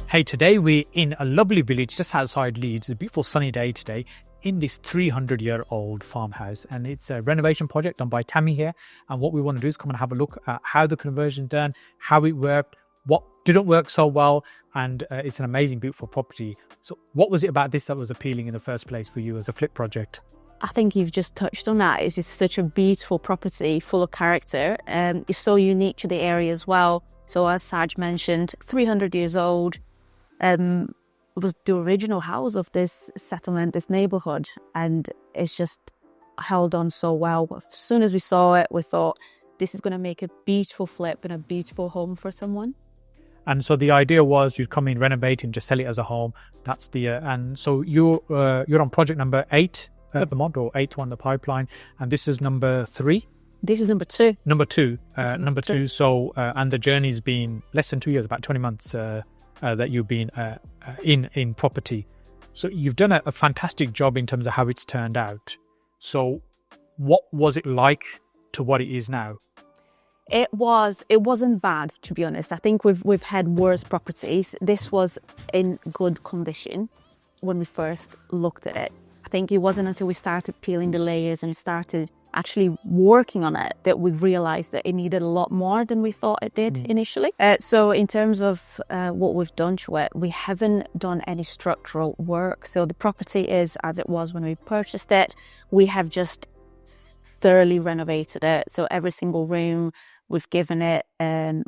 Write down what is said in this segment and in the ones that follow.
Hey, today we're in a lovely village just outside Leeds. It's a beautiful sunny day today in this 300-year-old farmhouse, and it's a renovation project done by Tammy here. And what we want to do is come and have a look at how the conversion done, how it worked, what didn't work so well, and it's an amazing, beautiful property. So what was it about this that was appealing in the first place for you as a flip project? I think you've just touched on that. It's just such a beautiful property, full of character. It's so unique to the area as well. So as Saj mentioned, 300 years old. It was the original house of this settlement, this neighbourhood, and it's just held on so well. As soon as we saw it, we thought this is going to make a beautiful flip and a beautiful home for someone. And so the idea was you'd come in, renovate, and just sell it as a home. That's the and so you're on project number 8 at the moment, or 8th one in the pipeline, and this is number 3. This is number 2. Number two. So and the journey's been less than 2 years, about 20 months. That you've been in property. So you've done a fantastic job in terms of how it's turned out. So what was it like to what it is now? It wasn't bad, to be honest. I think we've had worse properties. This was in good condition when we first looked at it. I think it wasn't until we started peeling the layers and started actually working on it that we realized that it needed a lot more than we thought it did initially. So in terms of what we've done to it, we haven't done any structural work. So the property is as it was when we purchased it. We have just thoroughly renovated it. So every single room, we've given it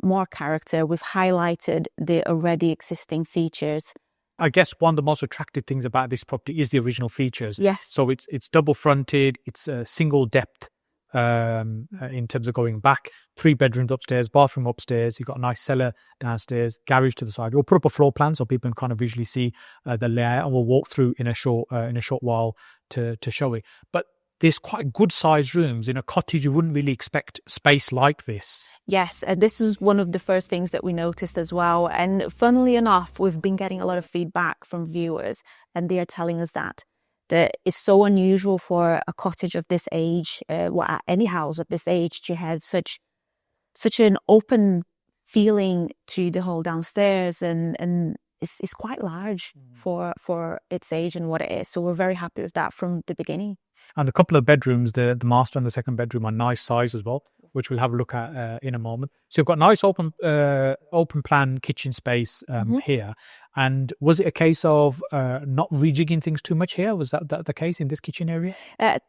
more character. We've highlighted the already existing features. I guess one of the most attractive things about this property is the original features. Yes. So it's double fronted, it's a single depth in terms of going back, 3 bedrooms upstairs, bathroom upstairs, you've got a nice cellar downstairs, garage to the side. We'll put up a floor plan so people can kind of visually see the layout, and we'll walk through in a short while to show it. But there's quite good sized rooms. In a cottage, you wouldn't really expect space like this. Yes, and this is one of the first things that we noticed as well. And funnily enough, we've been getting a lot of feedback from viewers, and they are telling us that it's so unusual for a cottage of this age, any house of this age, to have such an open feeling to the whole downstairs, and it's quite large for its age and what it is. So we're very happy with that from the beginning. And a couple of bedrooms, the master and the second bedroom, are nice size as well, which we'll have a look at in a moment. So you've got nice open plan kitchen space here. And was it a case of not rejigging things too much here? Was that the case in this kitchen area?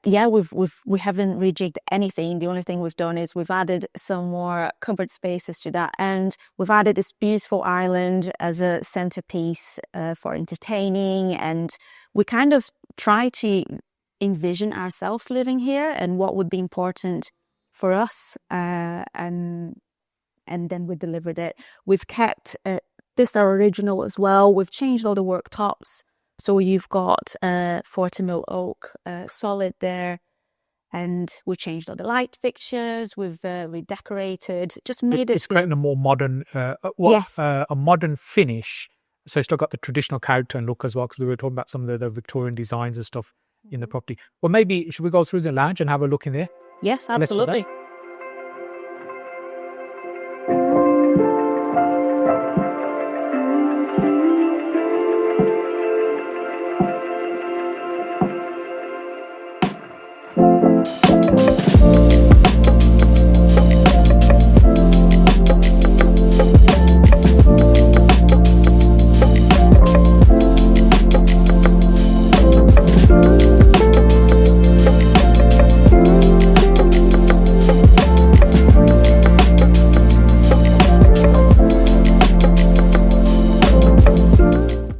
Yeah, we haven't rejigged anything. The only thing we've done is we've added some more cupboard spaces to that, and we've added this beautiful island as a centerpiece for entertaining. And we kind of try to envision ourselves living here and what would be important for us, and then we delivered it. We've kept this our original as well. We've changed all the worktops, so you've got 40mm oak solid there, and we changed all the light fixtures. We've redecorated, just made it's creating a more modern a modern finish. So it's still got the traditional character and look as well, because we were talking about some of the Victorian designs and stuff in the property. Well, maybe should we go through the lounge and have a look in there? Yes, absolutely.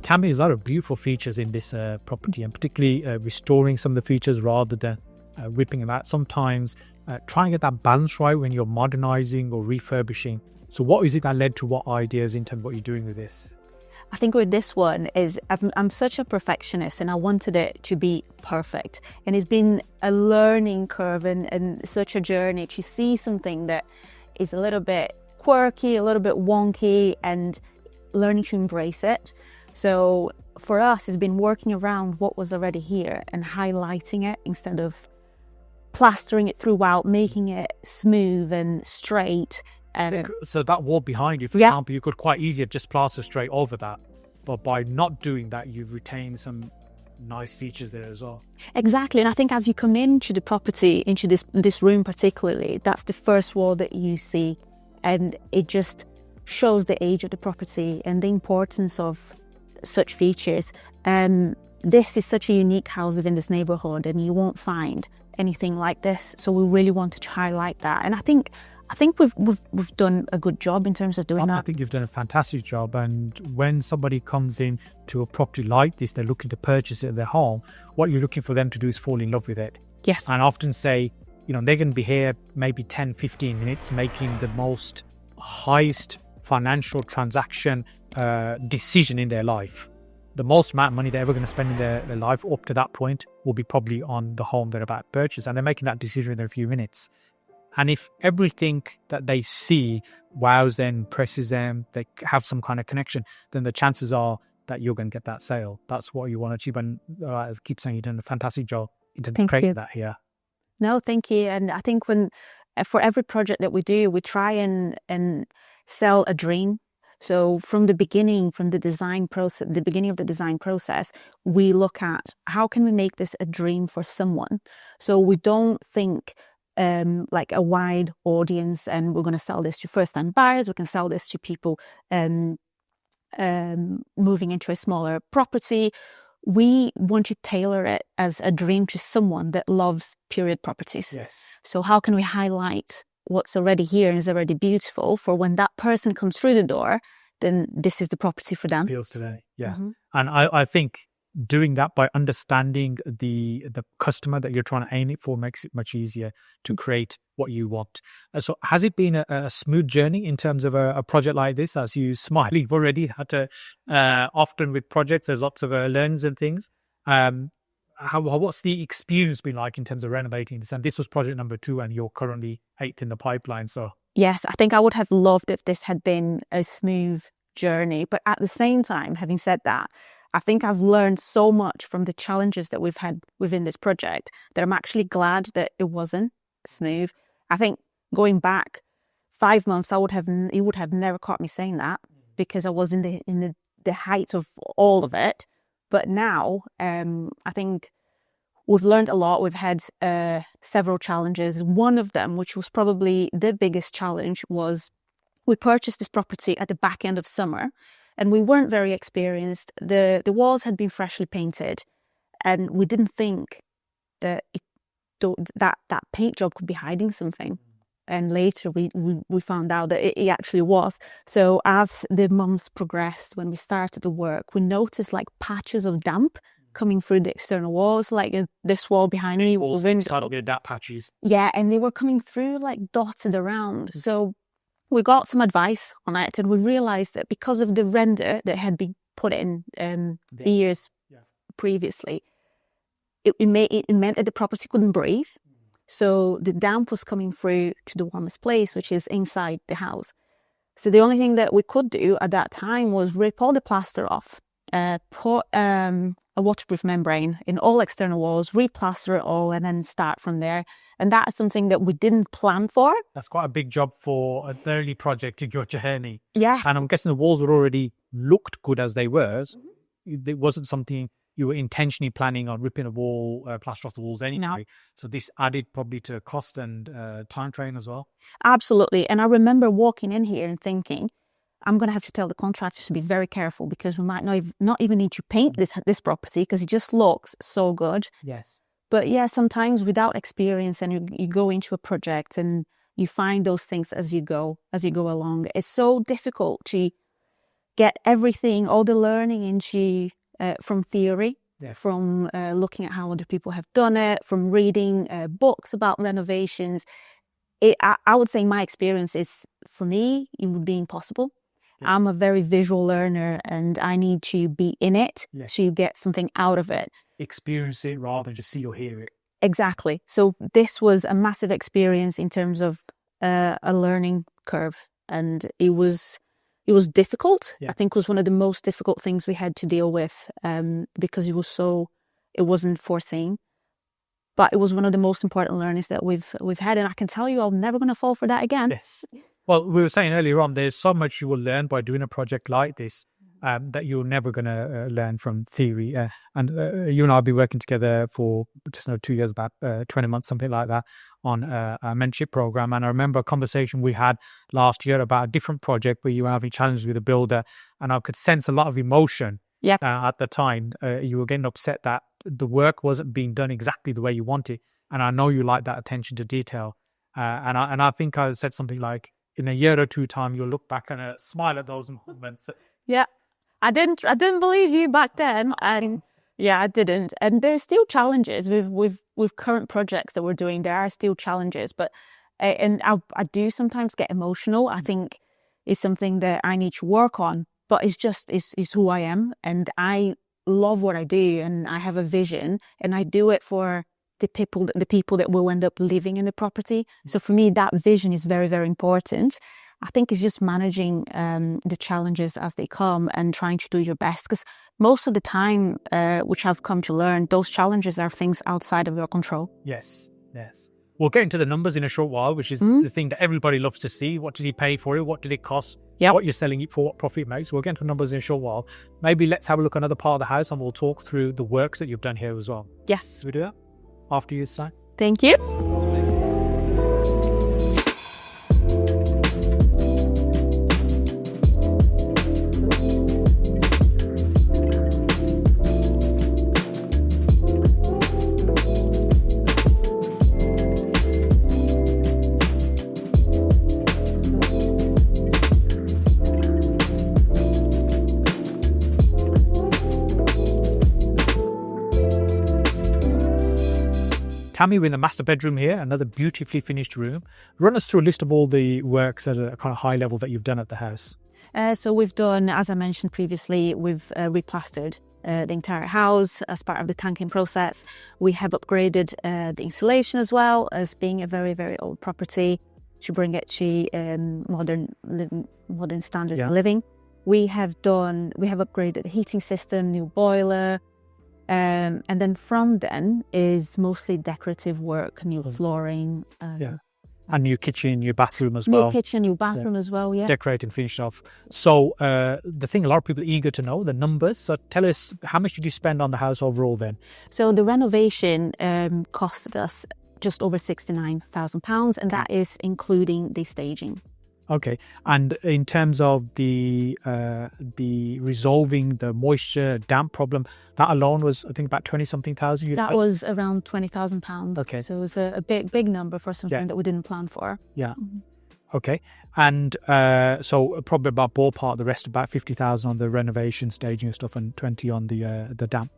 Tammy, there's a lot of beautiful features in this property, and particularly restoring some of the features rather than ripping them out. Sometimes try and get that balance right when you're modernizing or refurbishing. So what is it that led to what ideas in terms of what you're doing with this? I think with this one is I'm such a perfectionist and I wanted it to be perfect. And it's been a learning curve and such a journey to see something that is a little bit quirky, a little bit wonky, and learning to embrace it. So for us, it's been working around what was already here and highlighting it instead of plastering it throughout, making it smooth and straight. So that wall behind you, for example, you could quite easily just plaster straight over that. But by not doing that, you've retained some nice features there as well. Exactly. And I think as you come into the property, into this room particularly, that's the first wall that you see. And it just shows the age of the property and the importance of such features. This is such a unique house within this neighbourhood, and you won't find anything like this. So we really wanted to highlight that. And I think we've done a good job in terms of doing that. I think you've done a fantastic job. And when somebody comes in to a property like this, they're looking to purchase it in their home, what you're looking for them to do is fall in love with it. Yes. And I often say, they're going to be here maybe 10, 15 minutes making the most highest financial transaction decision in their life. The most amount of money they're ever going to spend in their life up to that point will be probably on the home they're about to purchase. And they're making that decision in a few minutes. And if everything that they see wows them, impresses them, they have some kind of connection, then the chances are that you're going to get that sale. That's what you want to achieve. And I keep saying you've done a fantastic job in creating that here. No, thank you. And I think for every project that we do, we try and sell a dream. So from the beginning, from the design process, the beginning of the design process, we look at how can we make this a dream for someone. So we don't think like a wide audience and we're going to sell this to first-time buyers. We can sell this to people moving into a smaller property. We want to tailor it as a dream to someone that loves period properties. Yes. So how can we highlight what's already here and is already beautiful for when that person comes through the door, then this is the property for them. Appeals today. Yeah. Mm-hmm. And I think doing that by understanding the customer that you're trying to aim it for makes it much easier to create what you want. So has it been a smooth journey in terms of a project like this? As you smile, you've already had to, often with projects, there's lots of learnings and things. What's the experience been like in terms of renovating this? And this was project number 2 and you're currently 8th in the pipeline. So yes, I think I would have loved if this had been a smooth journey. But at the same time, having said that, I think I've learned so much from the challenges that we've had within this project that I'm actually glad that it wasn't smooth. I think going back 5 months, you would have never caught me saying that because I was in the height of all of it. But now, I think we've learned a lot. We've had several challenges. One of them, which was probably the biggest challenge, was we purchased this property at the back end of summer. And we weren't very experienced. The walls had been freshly painted, and we didn't think that that paint job could be hiding something. And later we found out that it actually was. So as the months progressed, when we started the work, we noticed like patches of damp coming through the external walls, like this wall behind me. Started with damp patches. Yeah, and they were coming through like dotted around. So we got some advice on it, and we realized that because of the render that had been put in years previously, it meant that the property couldn't breathe. So the damp was coming through to the warmest place, which is inside the house. So the only thing that we could do at that time was rip all the plaster off, put a waterproof membrane in all external walls, replaster it all, and then start from there. And that is something that we didn't plan for. That's quite a big job for an early project in your journey. Yeah. And I'm guessing the walls were already looked good as they were. It wasn't something you were intentionally planning on ripping a wall, plaster off the walls anyway. No. So this added probably to cost and time drain as well. Absolutely. And I remember walking in here and thinking, I'm going to have to tell the contractors to be very careful because we might not even need to paint this property because it just looks so good. Yes. But yeah, sometimes without experience and you go into a project and you find those things as you go along. It's so difficult to get everything, all the learning into from theory from looking at how other people have done it, from reading books about renovations. I would say my experience is, for me, it would be impossible. I'm a very visual learner and I need to be in it to get something out of it. Experience it rather than just see or hear it. Exactly. So this was a massive experience in terms of a learning curve, and it was difficult. I think it was one of the most difficult things we had to deal with, because it wasn't foreseen. But it was one of the most important learnings that we've had, and I can tell you, I'm never going to fall for that again. Yes. Well, we were saying earlier on, there's so much you will learn by doing a project like this that you're never going to learn from theory. And you and I have been working together for just 2 years, about 20 months, something like that, on a mentorship program. And I remember a conversation we had last year about a different project where you were having challenges with a builder, and I could sense a lot of emotion at the time. You were getting upset that the work wasn't being done exactly the way you wanted. And I know you like that attention to detail. And I think I said something like, in a year or two time, you'll look back and smile at those moments. Yeah, I didn't believe you back then. And yeah, I didn't. And there's still challenges with current projects that we're doing. There are still challenges, but and I do sometimes get emotional. I think it's something that I need to work on. But it's who I am, and I love what I do, and I have a vision, and I do it for the people that will end up living in the property. So for me, that vision is very, very important. I think it's just managing the challenges as they come and trying to do your best, because most of the time, which I've come to learn, those challenges are things outside of your control. Yes. We'll get into the numbers in a short while, which is the thing that everybody loves to see. What did he pay for it? What did it cost? What you're selling it for, what profit it makes. We'll get into the numbers in a short while. Maybe let's have a look at another part of the house and we'll talk through the works that you've done here as well. Yes. Should we do that? After you, Hussain. Thank you. Tammy, we're in the master bedroom here, another beautifully finished room. Run us through a list of all the works at a kind of high level that you've done at the house. So we've done, as I mentioned previously, we've replastered the entire house as part of the tanking process. We have upgraded the insulation as well, as being a very, very old property, to bring it to modern standards of living. We have upgraded the heating system, new boiler. And then from then is mostly decorative work, new flooring. And new kitchen, new bathroom as well. New kitchen, new bathroom as well, Decorating, finished off. So the thing a lot of people are eager to know, the numbers. So tell us, how much did you spend on the house overall then? So the renovation costed us just over £69,000, and that is including the staging. Okay, and in terms of the resolving the moisture damp problem, that alone was, I think, about 20-something thousand. That was around £20,000. Okay, so it was a big number for something that we didn't plan for. Okay, and so probably about ballpark the rest, about 50,000 on the renovation, staging and stuff, and 20 on the damp.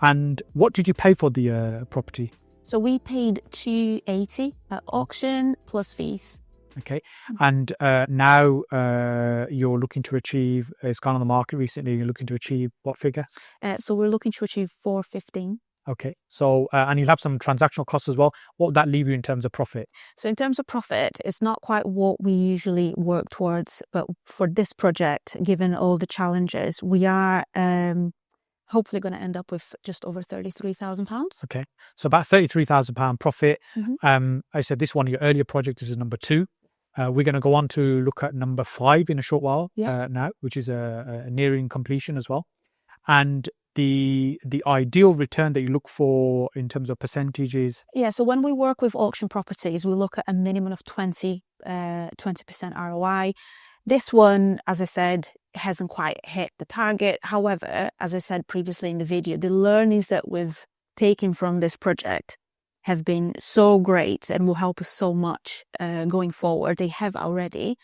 And what did you pay for the property? So we paid $280 at auction plus fees. Okay, and now you're looking to achieve, it's gone on the market recently, you're looking to achieve what figure? So we're looking to achieve $415. Okay, so and you'll have some transactional costs as well. What would that leave you in terms of profit? So in terms of profit, it's not quite what we usually work towards, but for this project, given all the challenges, we are hopefully going to end up with just over £33,000. Okay, so about £33,000 profit. I said this one of your earlier projects is number 2. We're going to go on to look at number 5 in a short while now, which is nearing completion as well. And the ideal return that you look for in terms of percentages? So when we work with auction properties, we look at a minimum of 20% ROI. This one, as I said, hasn't quite hit the target. However, as I said previously in the video, the learnings that we've taken from this project have been so great and will help us so much going forward. They have already,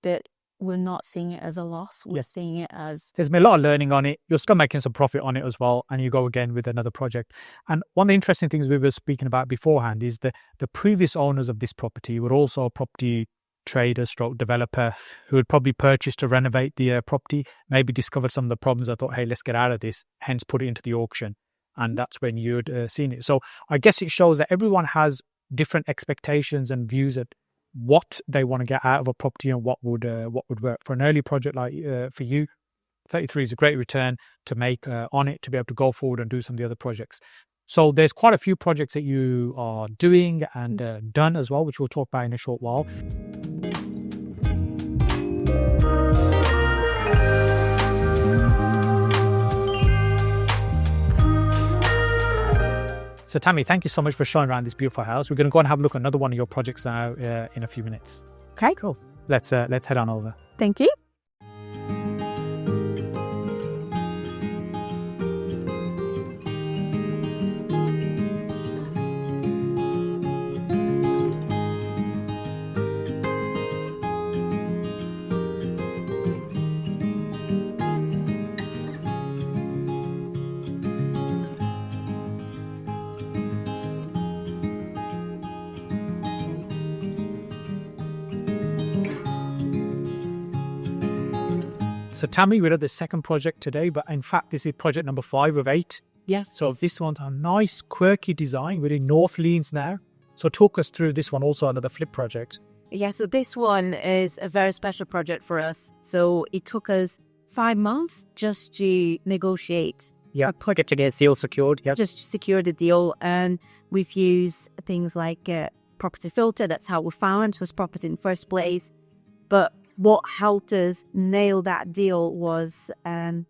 that we're not seeing it as a loss. We're seeing it as... There's been a lot of learning on it. You're still making some profit on it as well. And you go again with another project. And one of the interesting things we were speaking about beforehand is the previous owners of this property were also a property trader stroke developer who had probably purchased to renovate the property, maybe discovered some of the problems. I thought, hey, let's get out of this, hence put it into the auction. And that's when you'd seen it. So I guess it shows that everyone has different expectations and views at what they want to get out of a property and what would work. For an early project like for you, 33 is a great return to make on it, to be able to go forward and do some of the other projects. So there's quite a few projects that you are doing and done as well, which we'll talk about in a short while. So Tammy, thank you so much for showing around this beautiful house. We're going to go and have a look at another one of your projects now in a few minutes. Okay, Cool. Let's head on over. thank you. So Tammy, we're at the second project today, but in fact, this is project number 5 of 8. Yes. So this one's a nice, quirky design. We're in North Leeds now. So talk us through this one, also another flip project. Yeah, so this one is a very special project for us. So it took us 5 months just to negotiate. Yeah, get to get deal secured. Yeah. Just to secure the deal. And we've used things like property filter. That's how we found this property in the first place. But what helped us nail that deal was an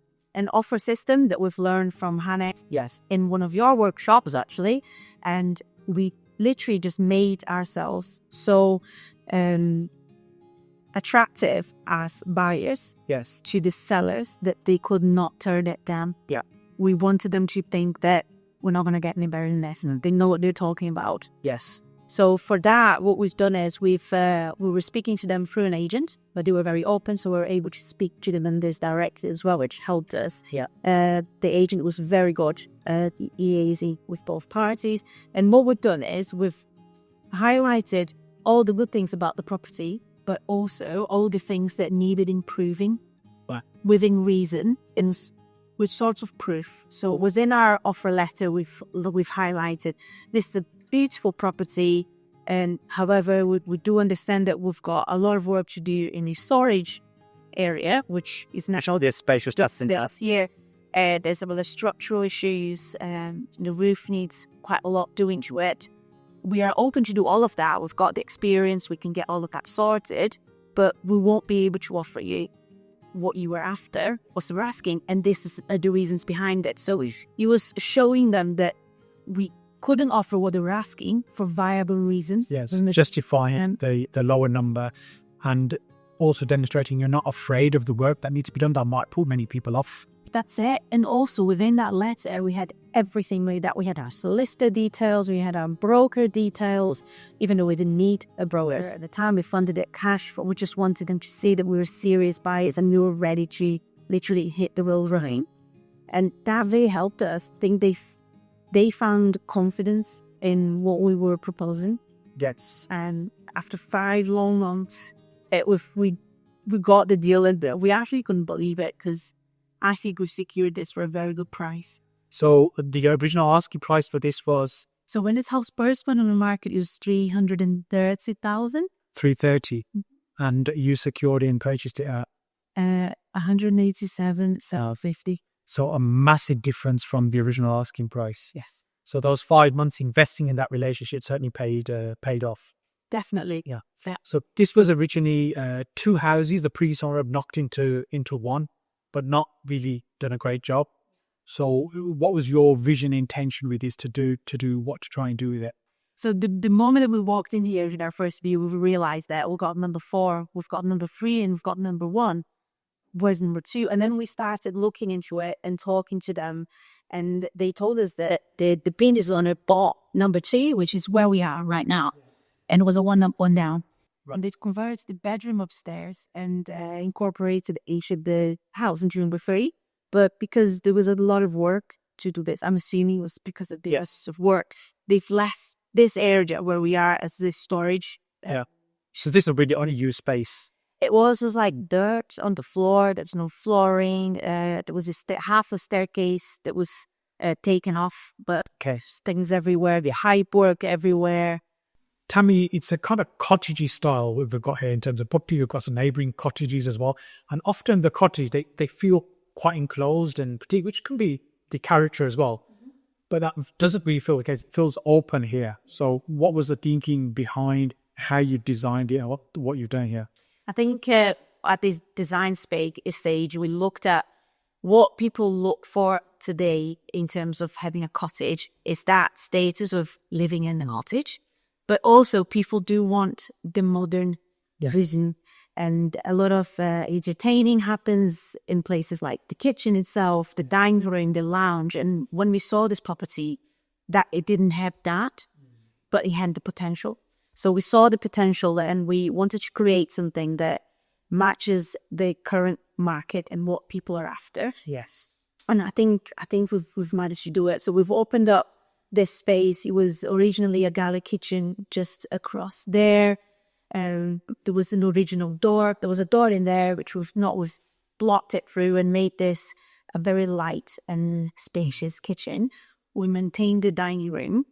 offer system that we've learned from Hannah. Yes. In one of your workshops, actually. And we literally just made ourselves so attractive as buyers, Yes. to the sellers that they could not turn it down. Yeah. We wanted them to think that we're not going to get any better than this. They know what they're talking about. Yes. So for that, what we've done is we were speaking to them through an agent, but they were very open, so we were able to speak to them in this directly as well, which helped us. Yeah. The agent was very good, easy with both parties. And what we've done is we've highlighted all the good things about the property, but also all the things that needed improving. Wow. Within reason, and with sorts of proof. So it was in our offer letter we've highlighted this is a beautiful property, and however we do understand that we've got a lot of work to do in the storage area, which is natural. There's spacious dust in This here, there's some other structural issues, the roof needs quite a lot doing to it. We are open to do all of that. We've got the experience, we can get all of that sorted, but we won't be able to offer you what you were after, what you were asking, and this is the reasons behind it. So he was showing them that we couldn't offer what they were asking for viable reasons. Yes, justifying the lower number, and also demonstrating you're not afraid of the work that needs to be done that might pull many people off. That's it. And also within that letter, we had everything like that. We had our solicitor details, we had our broker details, even though we didn't need a broker. At the time, we funded it cash. We just wanted them to see that we were serious buyers and we were ready to literally hit the road running. And that really helped us. I think they found confidence in what we were proposing. Yes. And after 5 long months, we got the deal, and we actually couldn't believe it, because I think we secured this for a very good price. So the original asking price for this was? So when this house first went on the market, it was 330,000. 330. And you secured it and purchased it at? 187,50. So a massive difference from the original asking price. Yes. So those 5 months investing in that relationship certainly paid off. Definitely. Yeah. So this was originally 2 houses. The previous owner had knocked into one, but not really done a great job. So what was your vision, intention with this to try and do with it? So the moment that we walked in here in our first view, we realized that we've got number 4, we've got number 3, and we've got number 1. Where's number 2? And then we started looking into it and talking to them, and they told us that the previous owner bought number 2, which is where we are right now, and it was a 1 up, 1 down. And they converted the bedroom upstairs and incorporated each of the house into room for free. But because there was a lot of work to do this, I'm assuming it was because of the rest of work, they've left this area where we are as this storage. So this is really only used space. It was like dirt on the floor. There's no flooring. There was half a staircase that was taken off, but things everywhere. The hype work everywhere. Tammy, it's a kind of cottagey style we've got here in terms of property. We've got some neighbouring cottages as well. And often the cottage, they feel quite enclosed and petite, which can be the character as well. But that doesn't really feel the case. It feels open here. So what was the thinking behind how you designed it and what you've done here? I think at this design stage, we looked at what people look for today in terms of having a cottage is that status of living in a cottage. But also people do want the modern vision. And a lot of entertaining happens in places like the kitchen itself, the dining room, the lounge. And when we saw this property, that it didn't have that, but it had the potential. So we saw the potential and we wanted to create something that matches the current market and what people are after. Yes. And I think we've managed to do it. So we've opened up this space. It was originally a galley kitchen just across there. There was an original door. There was a door in there which we've blocked it through and made this a very light and spacious kitchen. We maintained the dining room.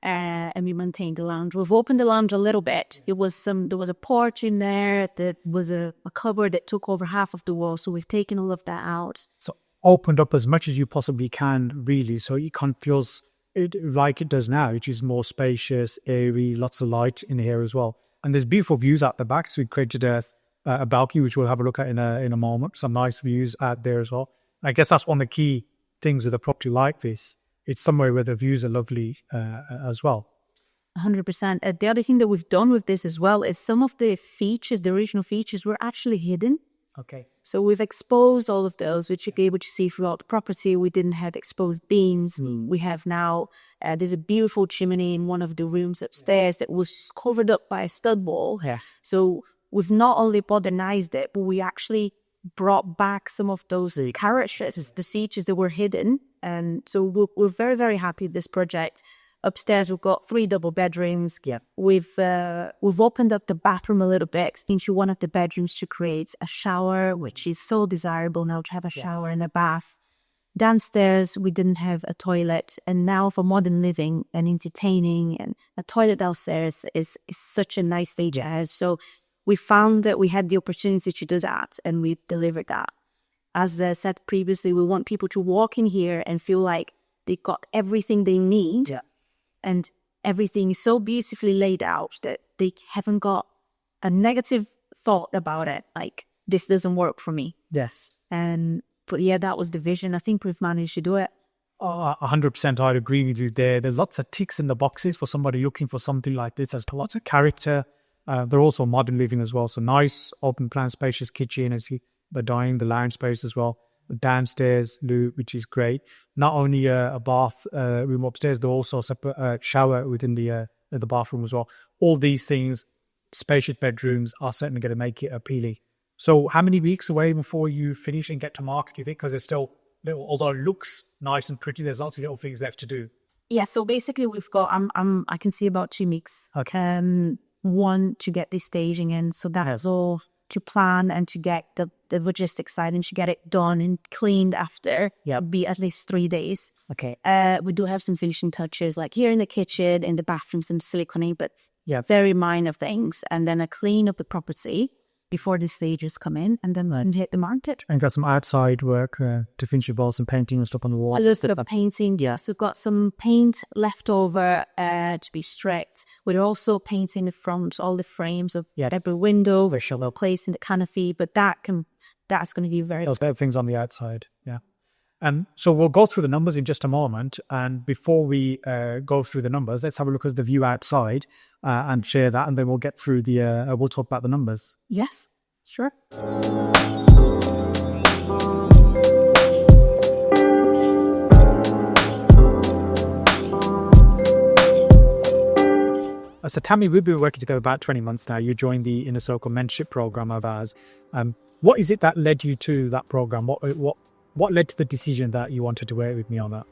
And we maintained the lounge. We've opened the lounge a little bit. There was a porch in there. There was a cupboard that took over half of the wall. So we've taken all of that out. So opened up as much as you possibly can, really. So it kind of feels like it does now, which is more spacious, airy, lots of light in here as well. And there's beautiful views out the back. So we created a balcony, which we'll have a look at in a moment. Some nice views out there as well. I guess that's one of the key things with a property like this. It's somewhere where the views are lovely as well. 100%. The other thing that we've done with this as well is some of the features, the original features, were actually hidden. Okay. So we've exposed all of those, which you're able to see throughout the property. We didn't have exposed beams. We have now, there's a beautiful chimney in one of the rooms upstairs that was covered up by a stud wall. Yeah. So we've not only modernized it, but we actually brought back some of those characters, the features that were hidden. And so we're very, very happy with this project. Upstairs, we've got 3 double bedrooms. Yeah. We've opened up the bathroom a little bit into one of the bedrooms to create a shower, which is so desirable now to have a shower and a bath. Downstairs, we didn't have a toilet. And now for modern living and entertaining, and a toilet downstairs is such a nice stage as. So we found that we had the opportunity to do that, and we delivered that. As I said previously, we want people to walk in here and feel like they got everything they need. Yeah. And everything is so beautifully laid out that they haven't got a negative thought about it. Like, this doesn't work for me. Yes. But yeah, that was the vision. I think we've managed to do it. 100%, I'd agree with you there. There's lots of ticks in the boxes for somebody looking for something like this. There's lots of character. They're also modern living as well. So nice, open plan, spacious kitchen, as the lounge space as well. Downstairs loo, which is great. Not only a bath room upstairs, there's also a separate shower within the bathroom as well. All these things, spacious bedrooms, are certainly going to make it appealing. So how many weeks away before you finish and get to market, do you think? Because there's still little, although it looks nice and pretty, there's lots of little things left to do. Yeah, so basically we've got, I can see about 2 weeks. Okay. One, to get this staging in. So that's all to plan and to get the logistics side and to get it done and cleaned after. Yeah, be at least 3 days. Okay. We do have some finishing touches, like here in the kitchen, in the bathroom, some siliconing, but very minor things. And then a clean up the property before the stages come in, and then hit the market. And got some outside work to finish your walls and painting and stuff on the wall. A little bit of painting, yes. We've got some paint left over to be streaked. We're also painting the front, all the frames of every window. We're placing the canopy, but that's going to be very... Those better things on the outside, yeah. And so we'll go through the numbers in just a moment. And before we go through the numbers, let's have a look at the view outside and share that. And then we'll get through we'll talk about the numbers. Yes, sure. So Tammy, we've been working together about 20 months now. You joined the Inner Circle Mentorship program of ours. What is it that led you to that program? What led to the decision that you wanted to work with me on that?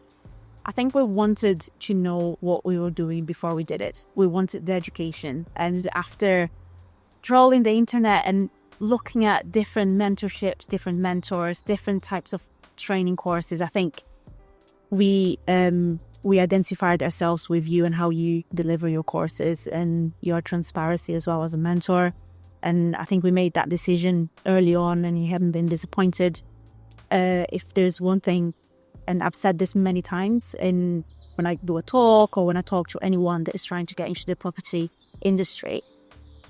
I think we wanted to know what we were doing before we did it. We wanted the education. And after trolling the internet and looking at different mentorships, different mentors, different types of training courses, I think we identified ourselves with you and how you deliver your courses and your transparency as well as a mentor. And I think we made that decision early on, and you haven't been disappointed. If there's one thing, and I've said this many times, when I do a talk or when I talk to anyone that is trying to get into the property industry,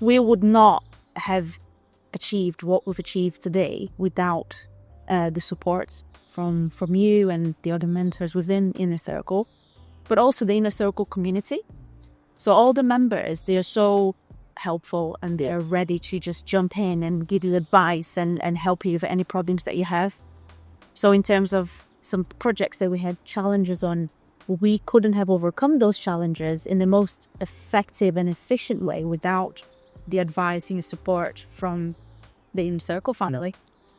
we would not have achieved what we've achieved today without the support from you and the other mentors within Inner Circle, but also the Inner Circle community. So all the members, they are so helpful and they are ready to just jump in and give you advice and help you with any problems that you have. So in terms of some projects that we had challenges on, we couldn't have overcome those challenges in the most effective and efficient way without the advice and support from the Inner Circle family.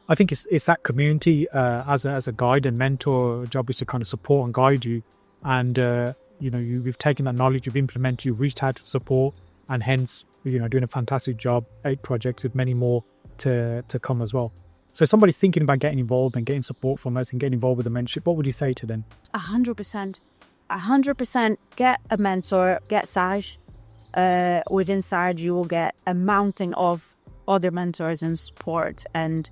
I think it's that community as a guide and mentor. Job is to kind of support and guide you, and you've taken that knowledge, you've implemented, you've reached out to support, and hence doing a fantastic job. 8 projects with many more to come as well. So if somebody's thinking about getting involved and getting support from us and getting involved with the mentorship, what would you say to them? 100%. 100% get a mentor, get Saj. Within Saj, you will get a mountain of other mentors and support, and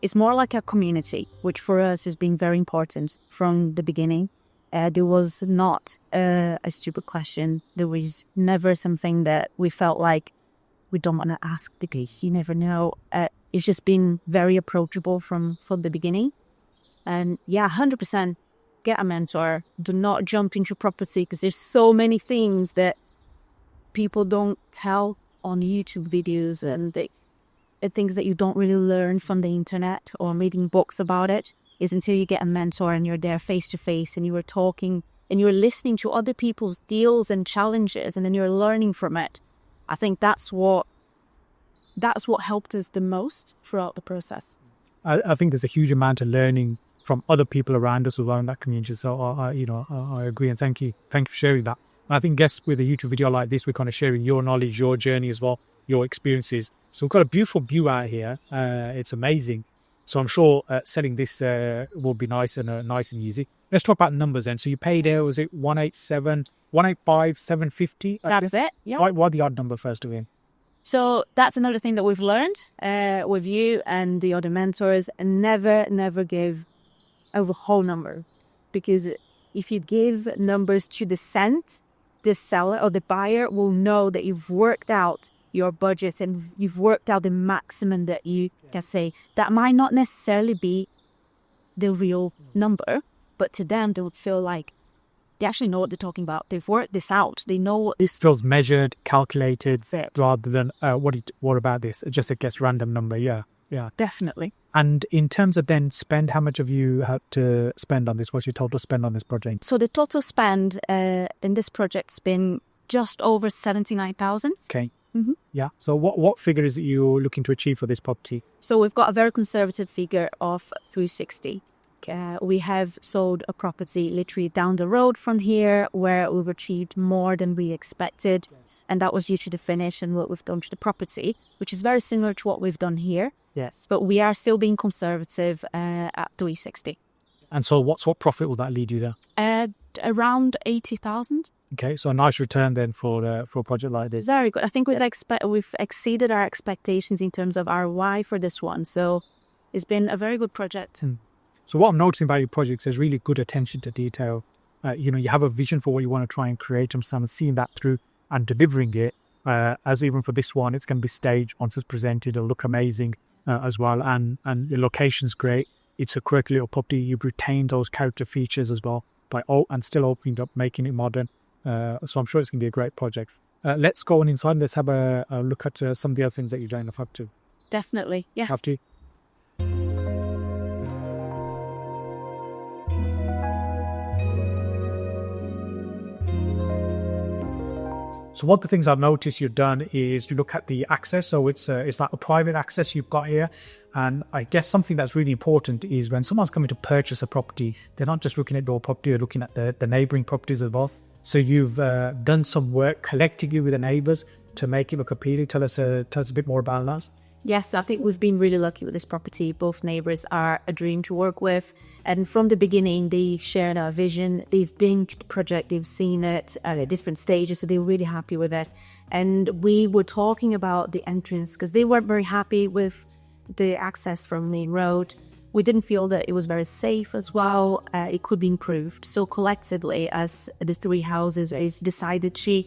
it's more like a community, which for us has been very important from the beginning. There was not a stupid question. There was never something that we felt like we don't want to ask because you never know. It's just been very approachable from the beginning. And 100% get a mentor. Do not jump into property because there's so many things that people don't tell on YouTube videos and things that you don't really learn from the internet or reading books about it. Is until you get a mentor and you're there face to face and you are talking and you're listening to other people's deals and challenges and then you're learning from it. I think that's what helped us the most throughout the process. I think there's a huge amount of learning from other people around us around that community. So I agree, and thank you for sharing that. And I think with a YouTube video like this, we're kind of sharing your knowledge, your journey as well, your experiences. So we've got a beautiful view out here. It's amazing. So I'm sure selling this will be nice and easy. Let's talk about numbers then. So you paid was it 185,750? That's it. Yeah. Why the odd number first of all? So that's another thing that we've learned with you and the other mentors. Never give a whole number, because if you give numbers to the cent, the seller or the buyer will know that you've worked out your budget and you've worked out the maximum that you can say. That might not necessarily be the real number, but to them they would feel like they actually know what they're talking about. They've worked this out. They know what this feels measured, calculated, rather than what about this? It just gets random number. Yeah, definitely. And in terms of then spend, how much have you had to spend on this? What's your total spend on this project? So the total spend in this project's been just over 79,000. Okay. Mm-hmm. Yeah. So what figure is it you're looking to achieve for this property? So we've got a very conservative figure of 360. We have sold a property literally down the road from here where we've achieved more than we expected. Yes. And that was due to the finish and what we've done to the property, which is very similar to what we've done here. Yes. But we are still being conservative at 360. And so what profit will that lead you there? Around 80,000. Okay, so a nice return then for a project like this. Very good. I think we've exceeded our expectations in terms of ROI for this one. So it's been a very good project. So what I'm noticing about your projects is really good attention to detail. You have a vision for what you want to try and create, and seeing that through and delivering it. As even for this one, it's going to be staged. Once it's presented, it'll look amazing as well. And the location's great. It's a quirky little property. You've retained those character features as well and still opening up, making it modern. So I'm sure it's going to be a great project. Let's go on inside. Let's have a look at some of the other things that you're doing. Have to. Definitely, yeah. Have to. So one of the things I've noticed you've done is you look at the access. So it's like a private access you've got here. And I guess something that's really important is when someone's coming to purchase a property, they're not just looking at your property, they're looking at the neighbouring properties as well. So you've done some work collectively with the neighbours to make it look appealing. Tell us a bit more about that. Yes, I think we've been really lucky with this property. Both neighbours are a dream to work with. And from the beginning, they shared our vision. They've been to the project, they've seen it at different stages, so they were really happy with it. And we were talking about the entrance because they weren't very happy with the access from Main Road. We didn't feel that it was very safe as well. It could be improved. So collectively, as the three houses, we decided to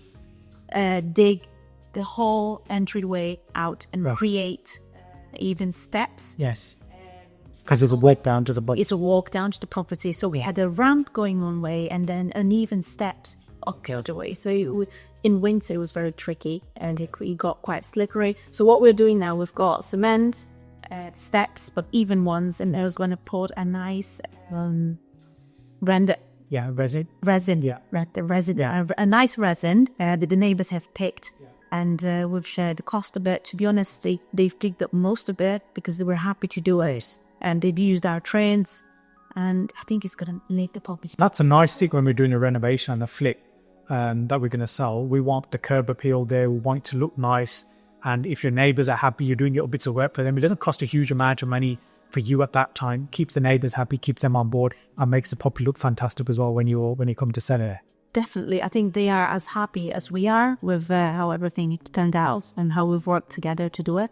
dig the whole entryway out and create even steps. Yes. Because there's a walk down to the bottom. It's a walk down to the property. So we had a ramp going one way and then uneven steps the other way. So in winter, it was very tricky and it got quite slippery. So what we're doing now, we've got cement steps, but even ones, and I was going to put a nice resin. Yeah. A nice resin that the neighbours have picked. Yeah. And we've shared the cost a bit. To be honest, they've picked up most of it because they were happy to do it. And they've used our trades, and I think it's going to make the property. That's a nice thing when we're doing a renovation and a flip that we're going to sell. We want the curb appeal there. We want it to look nice. And if your neighbours are happy, you're doing little bits of work for them. It doesn't cost a huge amount of money for you at that time. Keeps the neighbours happy, keeps them on board, and makes the property look fantastic as well when you come to sell it. Definitely. I think they are as happy as we are with how everything turned out and how we've worked together to do it.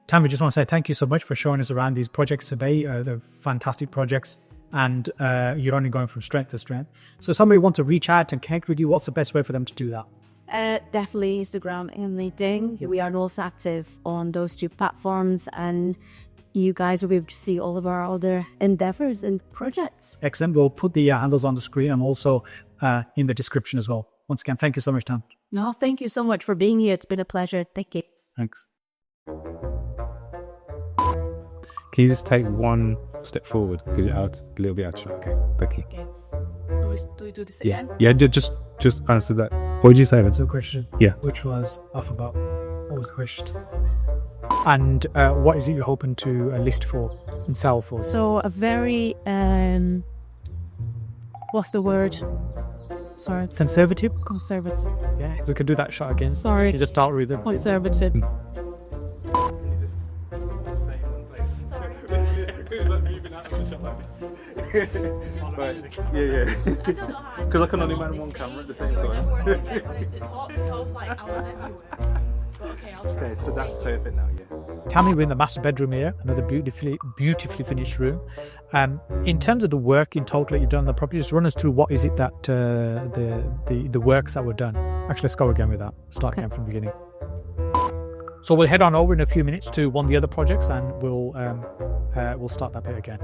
Tammy, just want to say thank you so much for showing us around these projects today. They're fantastic projects, and you're only going from strength to strength. So if somebody wants to reach out and connect with you, what's the best way for them to do that? Definitely Instagram and LinkedIn. We are also active on those two platforms, and you guys will be able to see all of our other endeavours and projects. Excellent. We'll put the handles on the screen and also in the description as well. Once again, thank you so much, Tam. No, thank you so much for being here. It's been a pleasure. Thank you. Thanks. Can you just take one step forward? Get it out a little bit out. Okay, thank you. Okay. Do we do this again? Yeah. Just answer that. What did you say? That's a question. Yeah. Which was off about. What was the question? And what is it you're hoping to list for and sell for? So a very what's the word? Sorry. Conservative? Conservative. Yeah. So we can do that shot again. Sorry. You just start with them. Conservative. Can you just stay in one place? Sorry. It's like moving out of the shot like this. Right. Yeah. I don't know how. Because I can only man one camera at the same time. Okay, so that's perfect now, yeah. Tammy, we're in the master bedroom here, another beautifully finished room. In terms of the work in total that you've done on the property, just run us through what is it that the works that were done. Actually, let's go again with that. Start again from the beginning. So we'll head on over in a few minutes to one of the other projects, and we'll start that bit again.